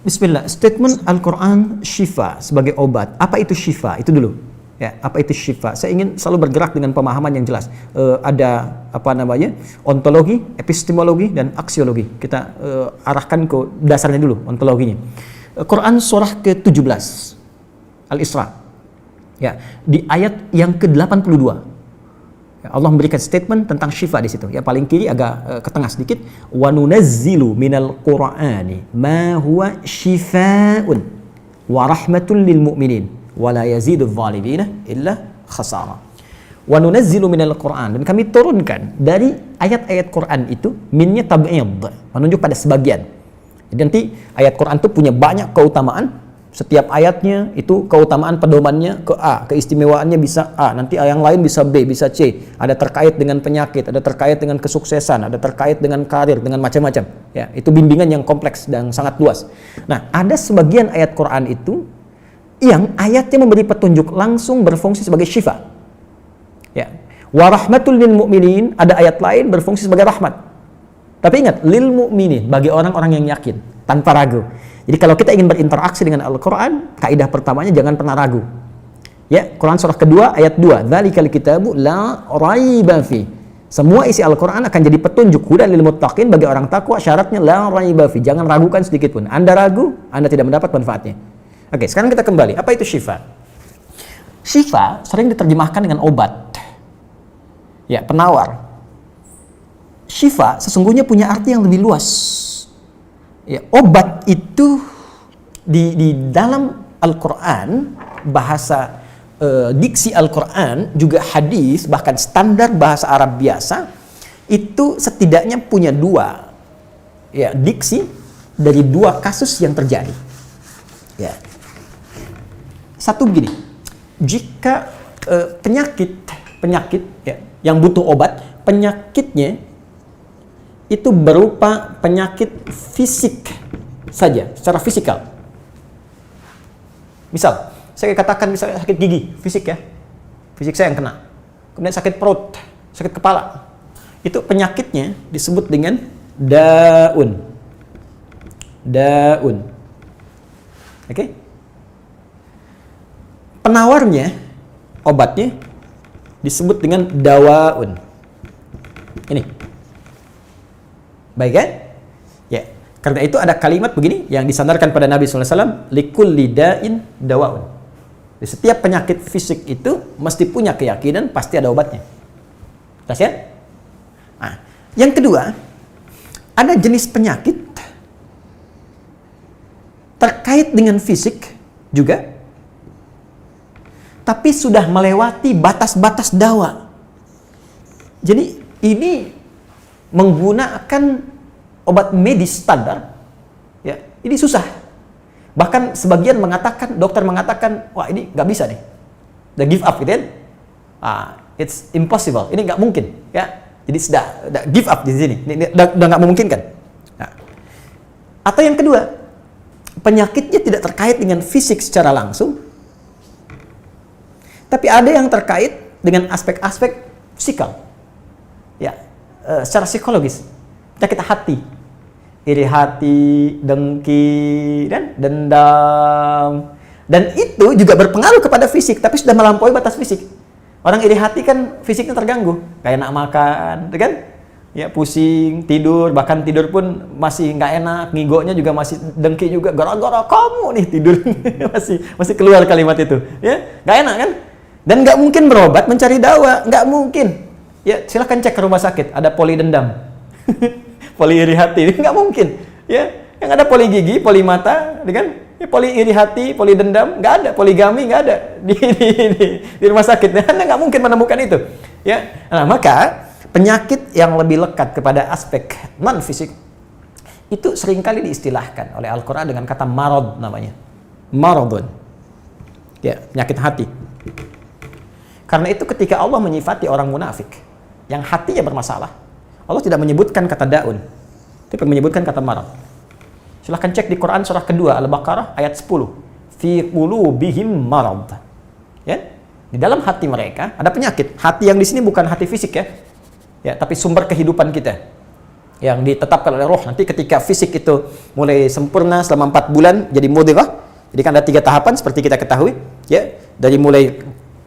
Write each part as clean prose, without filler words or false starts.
Bismillah, statement Al-Quran syifa sebagai obat. Apa itu syifa? Itu dulu. Ya, apa itu syifa? Saya ingin selalu bergerak dengan pemahaman yang jelas. Ada ontologi, epistemologi, dan aksiologi. Kita arahkan ke dasarnya dulu, ontologinya. Quran surah ke-17 Al-Isra. Ya, di ayat yang ke-82. Allah memberikan statement tentang syifa di situ. Ya, paling kiri agak ke tengah sedikit. Wa nunazzilu minal Qur'ani ma huwa syifaa'un wa rahmatun lil mu'minin wa la yazidudz zalimina illa khasara. Wa nunazzilu minal Qur'an, dan kami turunkan dari ayat-ayat Quran itu, minnya tab'id, menunjuk pada sebagian. Jadi nanti ayat Quran itu punya banyak keutamaan. Setiap ayatnya itu keutamaan pedomannya ke A, keistimewaannya bisa A, nanti yang lain bisa B, bisa C. Ada terkait dengan penyakit, ada terkait dengan kesuksesan, ada terkait dengan karir, dengan macam-macam. Ya, itu bimbingan yang kompleks dan sangat luas. Nah, ada sebagian ayat Quran itu yang ayatnya memberi petunjuk langsung berfungsi sebagai syifa. Ya. Wa rahmatul lil mu'minin, ada ayat lain berfungsi sebagai rahmat. Tapi ingat, lil mu'minin, bagi orang-orang yang yakin, tanpa ragu. Jadi kalau kita ingin berinteraksi dengan Al-Quran, kaidah pertamanya jangan pernah ragu. Ya, Quran surah kedua ayat 2. Dzalikal kitabu la raiba fi. Semua isi Al-Quran akan jadi petunjuk hudan lil muttaqin, bagi orang takwa, syaratnya la raiba fi. Jangan ragukan sedikit pun. Anda ragu, Anda tidak mendapat manfaatnya. Oke, sekarang kita kembali. Apa itu syifa? Syifa sering diterjemahkan dengan obat. Ya, penawar. Syifa sesungguhnya punya arti yang lebih luas. Ya, obat itu di dalam Al-Quran, bahasa diksi Al-Quran, juga hadis, bahkan standar bahasa Arab biasa, itu setidaknya punya dua ya, diksi dari dua kasus yang terjadi. Ya. Satu begini, jika penyakit ya, yang butuh obat, penyakitnya itu berupa penyakit fisik saja, secara fisikal. Misal, saya katakan misalnya sakit gigi, fisik ya, fisik saya yang kena. Kemudian sakit perut, sakit kepala. Itu penyakitnya disebut dengan daun. Daun. Oke? Penawarnya, obatnya disebut dengan dawaun. Ini. Baik kan? Ya. Karena itu ada kalimat begini yang disandarkan pada Nabi SAW, likulli da'in dawaun. Di setiap penyakit fisik itu mesti punya keyakinan pasti ada obatnya. Jelas ya? Nah, yang kedua, ada jenis penyakit terkait dengan fisik juga, tapi sudah melewati batas-batas dawa. Jadi ini menggunakan obat medis standar, ya, ini susah. Bahkan sebagian mengatakan, dokter mengatakan, wah ini nggak bisa nih, udah give up gitu kan? It's impossible, ini nggak mungkin, ya. Jadi sudah give up di sini, ini udah nggak memungkinkan. Nah. Atau yang kedua, penyakitnya tidak terkait dengan fisik secara langsung, tapi ada yang terkait dengan aspek-aspek psikal, ya. Secara psikologis, penyakit hati, iri hati, dengki, dan dendam, dan itu juga berpengaruh kepada fisik, tapi sudah melampaui batas fisik. Orang iri hati kan fisiknya terganggu, kayak enak makan, kan? Ya, pusing, tidur, bahkan tidur pun masih nggak enak, ngigonya juga masih dengki juga, gara-gara kamu nih tidur, masih keluar kalimat itu, ya, nggak enak kan? Dan nggak mungkin berobat mencari dawa, nggak mungkin. Ya, silahkan cek ke rumah sakit, ada poli dendam, poli iri hati, nggak mungkin. Ya, yang ada poli gigi, poli mata, kan? Ya, poli iri hati, poli dendam, nggak ada, poligami nggak ada di rumah sakit. Anda nggak mungkin menemukan itu. Ya, nah maka penyakit yang lebih lekat kepada aspek non fisik itu seringkali diistilahkan oleh Al-Quran dengan kata marad namanya, maradun. Ya, penyakit hati. Karena itu ketika Allah menyifati orang munafik yang hatinya bermasalah, Allah tidak menyebutkan kata daun, tapi menyebutkan kata marad. Silahkan cek di Quran surah kedua Al-Baqarah ayat 10. Fi qulubihim marad. Ya, di dalam hati mereka ada penyakit. Hati yang di sini bukan hati fisik ya. Ya, tapi sumber kehidupan kita. yang ditetapkan oleh roh. Nanti ketika fisik itu mulai sempurna selama 4 bulan jadi mudghah. Jadi kan ada 3 tahapan seperti kita ketahui, ya. Dari mulai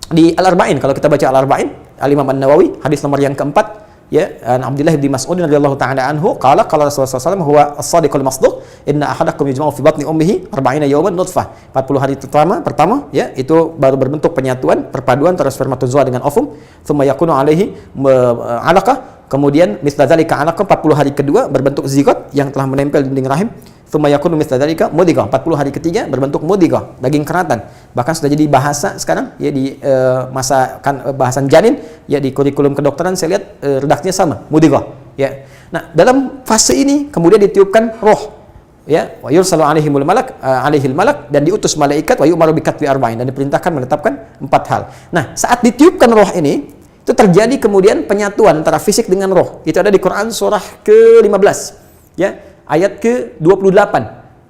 di Al-Arba'in, kalau kita baca Al-Arba'in, Al-Imam An-Nawawi, hadis nomor yang keempat, ya, Abdullah bin Mas'ud radhiyallahu ta'ala anhu qala qala Rasulullah sallallahu alaihi wasallam huwa as-sadiqul masduq inna ahadakum yujma'u fi batni ummihi 40 yawman nutfah. 40 hari pertama ya itu baru berbentuk penyatuan, perpaduan antara spermatozoa dengan ovum, thumma yakunu alaihi 'alaqah, kemudian misla dzalika 'alaqah 40 hari kedua berbentuk zigot yang telah menempel di dinding rahim, thumma yakunu misla dzalika mudghah, 40 hari ketiga berbentuk mudghah, daging keratan. Bahkan sudah jadi bahasa sekarang ya di masa kan bahasan janin ya di kurikulum kedokteran saya lihat redaksinya sama, mudghah ya. Nah, dalam fase ini kemudian ditiupkan roh ya, wa yursalu alaihimul malak alaihil malak, dan diutus malaikat, wa yu'maru bi katbi arba'in, dan diperintahkan menetapkan 4 hal. Nah, saat ditiupkan roh ini itu terjadi kemudian penyatuan antara fisik dengan roh. Itu ada di Quran surah ke-15 ya, ayat ke-28.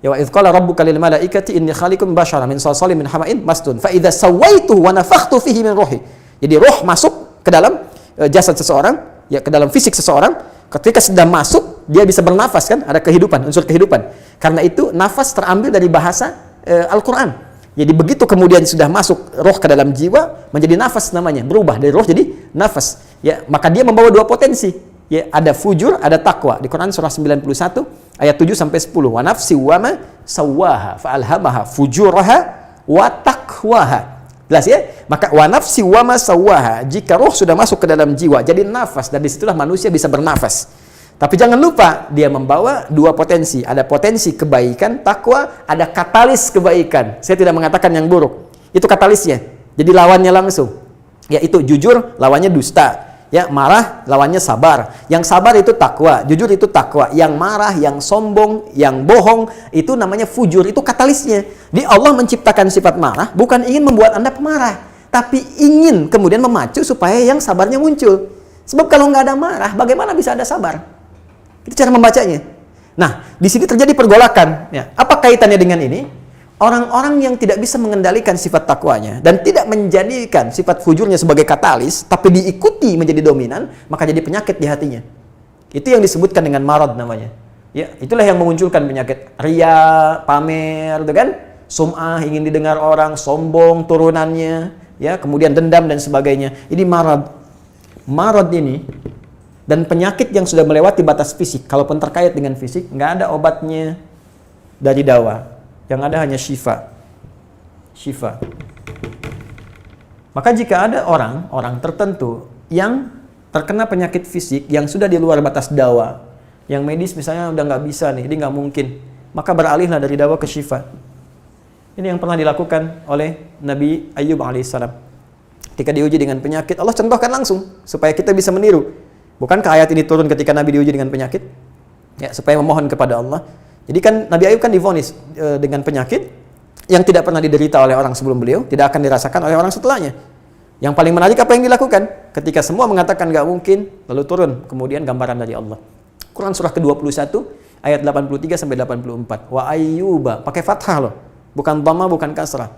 Ya, wa idz qala rabbuka lil malaikati inni khaliqun basyaran min salsalin min hama'in masnun fa idza sawaituhu wa nafakhtu fihi min ruhi. Jadi roh masuk ke dalam jasad seseorang, ya ke dalam fisik seseorang. Ketika sudah masuk, dia bisa bernafas kan, ada kehidupan, unsur kehidupan. Karena itu nafas terambil dari bahasa Al-Qur'an. Jadi begitu kemudian sudah masuk roh ke dalam jiwa, menjadi nafas namanya, berubah dari roh jadi nafas. Ya, maka dia membawa 2 potensi. Ya, ada fujur, ada takwa. Di Quran surah 91 ayat 7 sampai 10. Wa nafsi wa ma sawwaha fa alhamaha fujuraha wa taqwaha. Jelas ya? Maka wa nafsi wa ma sawwaha, jika roh sudah masuk ke dalam jiwa jadi nafas, dan disitulah manusia bisa bernafas. Tapi jangan lupa dia membawa 2 potensi. Ada potensi kebaikan, takwa, ada katalis kebaikan. Saya tidak mengatakan yang buruk. Itu katalisnya. Jadi lawannya langsung. Yaitu jujur lawannya dusta. Ya, marah lawannya sabar. Yang sabar itu takwa, jujur itu takwa. Yang marah, yang sombong, yang bohong itu namanya fujur, itu katalisnya. Di Allah menciptakan sifat marah bukan ingin membuat Anda pemarah, tapi ingin kemudian memacu supaya yang sabarnya muncul. Sebab kalau nggak ada marah, bagaimana bisa ada sabar? Itu cara membacanya. Nah, di sini terjadi pergolakan. Ya, apa kaitannya dengan ini? Orang-orang yang tidak bisa mengendalikan sifat takwanya dan tidak menjadikan sifat fujurnya sebagai katalis, tapi diikuti menjadi dominan, maka jadi penyakit di hatinya. Itu yang disebutkan dengan marad namanya. Ya, itulah yang memunculkan penyakit riya, pamer, gitu kan? Sum'ah, ingin didengar orang, sombong turunannya, ya, kemudian dendam dan sebagainya. Ini marad. Marad ini dan penyakit yang sudah melewati batas fisik, kalaupun terkait dengan fisik, nggak ada obatnya dari dawa. Yang ada hanya syifa. Maka jika ada orang tertentu yang terkena penyakit fisik yang sudah di luar batas dawa, yang medis misalnya udah nggak bisa nih, ini nggak mungkin, maka beralihlah dari dawa ke syifa. Ini yang pernah dilakukan oleh Nabi Ayyub alaihissalam. Ketika diuji dengan penyakit, Allah contohkan langsung supaya kita bisa meniru. Bukankah ayat ini turun ketika Nabi diuji dengan penyakit? Ya, supaya memohon kepada Allah. Jadi kan Nabi Ayub kan divonis dengan penyakit yang tidak pernah diderita oleh orang sebelum beliau, tidak akan dirasakan oleh orang setelahnya. Yang paling menarik apa yang dilakukan? Ketika semua mengatakan nggak mungkin, lalu turun kemudian gambaran dari Allah. Quran surah ke-21 ayat 83 sampai 84. Wa ayyuba, pakai fathah loh, bukan dhamma, bukan kasrah.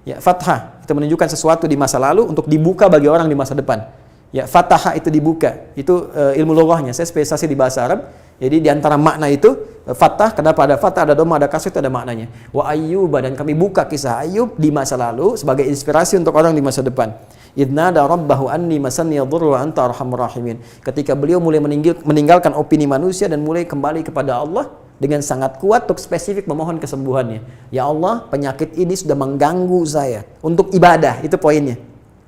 Ya, fathah itu menunjukkan sesuatu di masa lalu untuk dibuka bagi orang di masa depan. Ya, fathah itu dibuka. Itu ilmu lughahnya. Saya spesialisasi di bahasa Arab. Jadi di antara makna itu fathah, kenapa ada fathah, ada dhamma, ada kasrah, itu ada maknanya. Wa ayyuba, dan kami buka kisah Ayub di masa lalu sebagai inspirasi untuk orang di masa depan. Idnada rabbahu anni masanni yadhurru wa anta arhamur rahimin. Ketika beliau mulai meninggalkan opini manusia dan mulai kembali kepada Allah dengan sangat kuat untuk spesifik memohon kesembuhannya. Ya Allah, penyakit ini sudah mengganggu saya. Untuk ibadah, itu poinnya.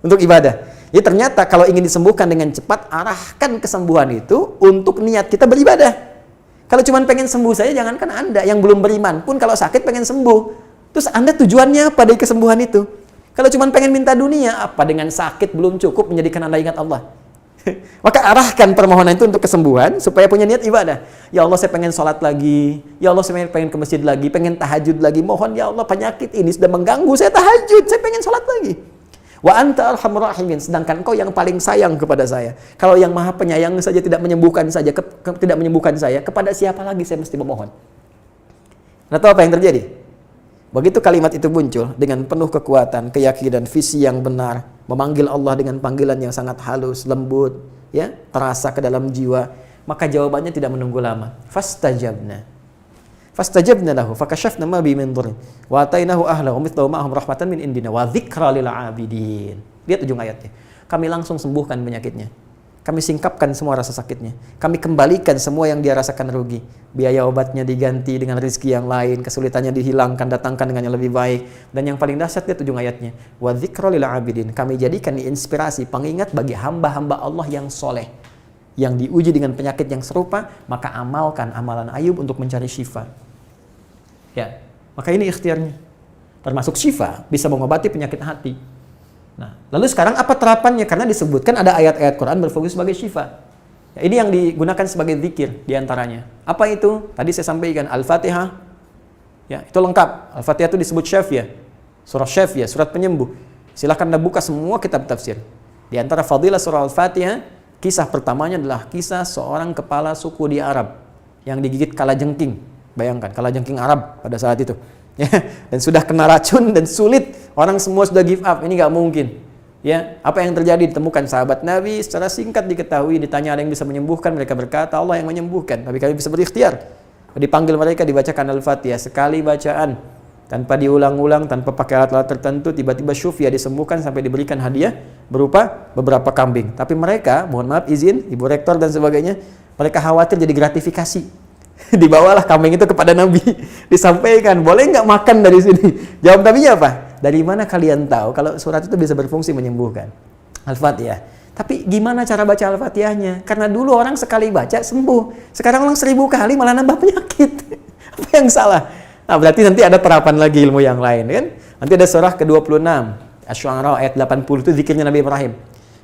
Untuk ibadah. Jadi ternyata kalau ingin disembuhkan dengan cepat, arahkan kesembuhan itu untuk niat kita beribadah. Kalau cuma pengen sembuh saja, jangankan Anda yang belum beriman pun kalau sakit pengen sembuh. Terus Anda tujuannya apa dari kesembuhan itu? Kalau cuma pengen minta dunia, apa dengan sakit belum cukup menjadikan Anda ingat Allah? Maka arahkan permohonan itu untuk kesembuhan supaya punya niat ibadah. Ya Allah, saya pengen sholat lagi. Ya Allah, saya pengen ke masjid lagi, pengen tahajud lagi. Mohon ya Allah, penyakit ini sudah mengganggu saya tahajud, saya pengen sholat lagi. Wa anta arhamur rahimin, sedangkan Engkau yang paling sayang kepada saya. Kalau yang Maha Penyayang saja tidak menyembuhkan saya, kepada siapa lagi saya mesti memohon? Nah, tahu apa yang terjadi? Begitu kalimat itu muncul dengan penuh kekuatan, keyakinan, visi yang benar, memanggil Allah dengan panggilan yang sangat halus, lembut, ya, terasa ke dalam jiwa, Maka jawabannya tidak menunggu lama. Fastajabna lahu fakashafna ma bi min dhurrin wa atainahu ahlahu wa mithlahu ma'ahum rahmatan min indina wa dzikra lil 'abidin. Lihat ujung ayatnya. Kami langsung sembuhkan penyakitnya. Kami singkapkan semua rasa sakitnya. Kami kembalikan semua yang dia rasakan rugi. Biaya obatnya diganti dengan rezeki yang lain, kesulitannya dihilangkan, datangkan dengan yang lebih baik. Dan yang paling dahsyat lihat ujung ayatnya. Wa dzikra lil 'abidin. Kami jadikan inspirasi, pengingat bagi hamba-hamba Allah yang soleh, yang diuji dengan penyakit yang serupa, maka amalkan amalan Ayub untuk mencari syifa. Ya, maka ini ikhtiarnya. Termasuk syifa, bisa mengobati penyakit hati. Nah, lalu sekarang apa terapannya? Karena disebutkan ada ayat-ayat Quran berfokus sebagai syifa. Ya, ini yang digunakan sebagai zikir diantaranya. Apa itu? Tadi saya sampaikan Al-Fatihah. Ya, itu lengkap. Al-Fatihah itu disebut syafiyah. Surah syafiyah, surat penyembuh. Silahkan Anda buka semua kitab tafsir. Di antara fadilah surah Al-Fatihah, kisah pertamanya adalah kisah seorang kepala suku di Arab yang digigit kalajengking. Bayangkan, kalajengking Arab pada saat itu. Ya, dan sudah kena racun dan sulit, orang semua sudah give up, ini nggak mungkin. Ya, apa yang terjadi? Ditemukan sahabat Nabi, secara singkat diketahui, ditanya ada yang bisa menyembuhkan, mereka berkata Allah yang menyembuhkan, tapi kami bisa berikhtiar. Dipanggil mereka, dibacakan Al-Fatihah sekali bacaan, tanpa diulang-ulang, tanpa pakai alat-alat tertentu, tiba-tiba syufia disembuhkan sampai diberikan hadiah berupa beberapa kambing. Tapi mereka, mohon maaf izin, Ibu Rektor dan sebagainya, mereka khawatir jadi gratifikasi. Dibawalah kambing itu kepada Nabi, disampaikan, boleh nggak makan dari sini? Jawab Nabinya apa? Dari mana kalian tahu kalau surat itu bisa berfungsi menyembuhkan? Al-Fatihah. Tapi gimana cara baca Al-Fatihahnya? Karena dulu orang sekali baca sembuh, sekarang orang 1000 kali malah nambah penyakit. Apa yang salah? Nah, berarti nanti ada terapan lagi ilmu yang lain, kan? Nanti ada surah ke-26, Asy-Syu'ara ayat 80 itu zikirnya Nabi Ibrahim.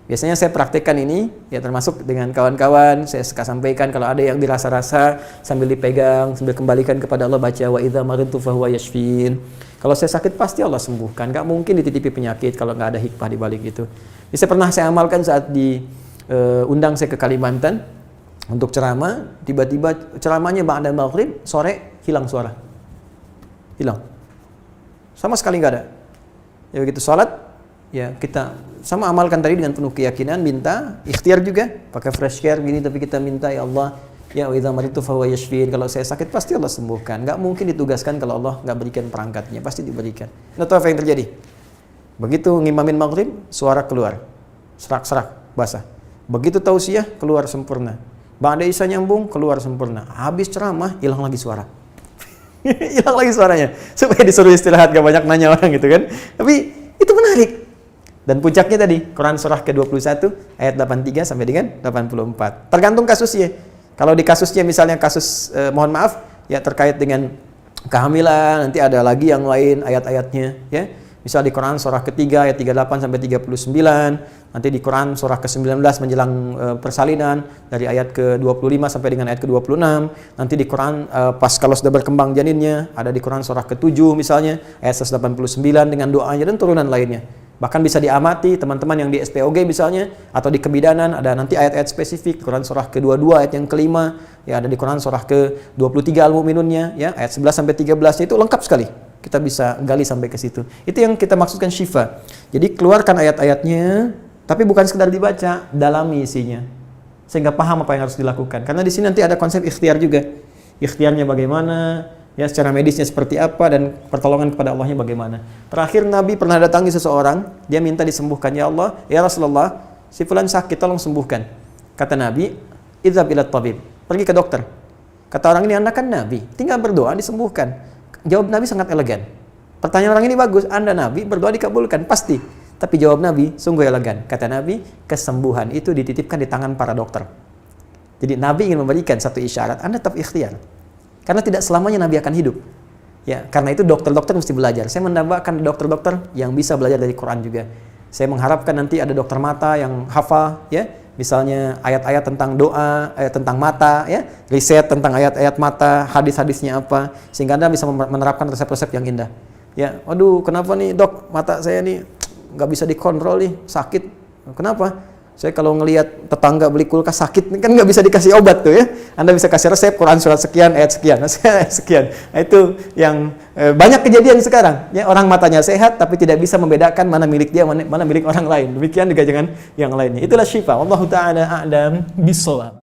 Biasanya saya praktekkan ini, ya termasuk dengan kawan-kawan, saya suka sampaikan kalau ada yang dirasa-rasa sambil dipegang, sambil kembalikan kepada Allah, baca wa idza maridtu fahuwa yashfin. Kalau saya sakit pasti Allah sembuhkan, nggak mungkin dititipi penyakit kalau nggak ada hikmah di balik itu. Bisa pernah saya amalkan saat diundang saya ke Kalimantan untuk ceramah, tiba-tiba ceramahnya ba'da maghrib, sore hilang suara. Hilang. Sama sekali nggak ada. Ya begitu salat, ya kita sama amalkan tadi dengan penuh keyakinan, minta ikhtiar juga pakai fresh care gini, tapi kita minta ya Allah, ya wa idza maridtu fahuwa yashfin, kalau saya sakit pasti Allah sembuhkan. Nggak mungkin ditugaskan kalau Allah nggak berikan perangkatnya, pasti diberikan. Nah, tahu apa yang terjadi? Begitu ngimamin maghrib, suara keluar, serak-serak basah. Begitu tausiah, keluar sempurna. Ba'da isya nyambung, keluar sempurna. Habis ceramah, hilang lagi suara. Hilang lagi suaranya, supaya disuruh istirahat, gak banyak nanya orang gitu kan. Tapi itu menarik. Dan puncaknya tadi, Quran surah ke-21 ayat 83 sampai dengan 84. Tergantung kasusnya. Kalau di kasusnya misalnya kasus mohon maaf ya terkait dengan kehamilan, nanti ada lagi yang lain ayat-ayatnya ya. Misal di Quran surah ketiga ayat 38 sampai 39, nanti di Quran surah ke-19 menjelang persalinan dari ayat ke-25 sampai dengan ayat ke-26, nanti di Quran pas kalau sudah berkembang janinnya, ada di Quran surah ke-7 misalnya ayat 189 dengan doanya dan turunan lainnya. Bahkan bisa diamati teman-teman yang di SPOG misalnya atau di kebidanan, ada nanti ayat-ayat spesifik Quran surah ke-22 ayat yang kelima, ya ada di Quran surah ke-23 Al-Mu'minunnya ya ayat 11 sampai 13-nya itu lengkap sekali. Kita bisa gali sampai ke situ. Itu yang kita maksudkan syifa. Jadi keluarkan ayat-ayatnya, tapi bukan sekedar dibaca, dalami isinya. Sehingga paham apa yang harus dilakukan. Karena di sini nanti ada konsep ikhtiar juga. Ikhtiarnya bagaimana, ya secara medisnya seperti apa, dan pertolongan kepada Allahnya bagaimana. Terakhir Nabi pernah datangi seseorang, dia minta disembuhkan. Ya Allah, ya Rasulullah, si fulan sakit, tolong sembuhkan. Kata Nabi, idhab ila tabib, pergi ke dokter. Kata orang ini, Anda kan Nabi, tinggal berdoa disembuhkan. Jawab Nabi sangat elegan. Pertanyaan orang ini bagus, Anda Nabi, berdoa dikabulkan, pasti. Tapi jawab Nabi sungguh elegan. Kata Nabi, kesembuhan itu dititipkan di tangan para dokter. Jadi Nabi ingin memberikan satu isyarat, Anda tetap ikhtiar. Karena tidak selamanya Nabi akan hidup. Ya, karena itu dokter-dokter mesti belajar. Saya menambahkan dokter-dokter yang bisa belajar dari Quran juga. Saya mengharapkan nanti ada dokter mata yang hafal, ya, misalnya ayat-ayat tentang doa, ayat tentang mata, ya, riset tentang ayat-ayat mata, hadis-hadisnya apa, sehingga Anda bisa menerapkan resep-resep yang indah. Ya, waduh, kenapa nih dok, mata saya nih nggak bisa dikontrol nih, sakit. Kenapa? Saya kalau ngelihat tetangga beli kulkas sakit, kan nggak bisa dikasih obat tuh ya. Anda bisa kasih resep Quran surat sekian, ayat sekian, sekian. Nah, itu yang banyak kejadian sekarang. Ya, orang matanya sehat tapi tidak bisa membedakan mana milik dia, mana milik orang lain. Demikian juga dengan yang lainnya. Itulah syifa. Wallahu ta'ala a'lam bishawab.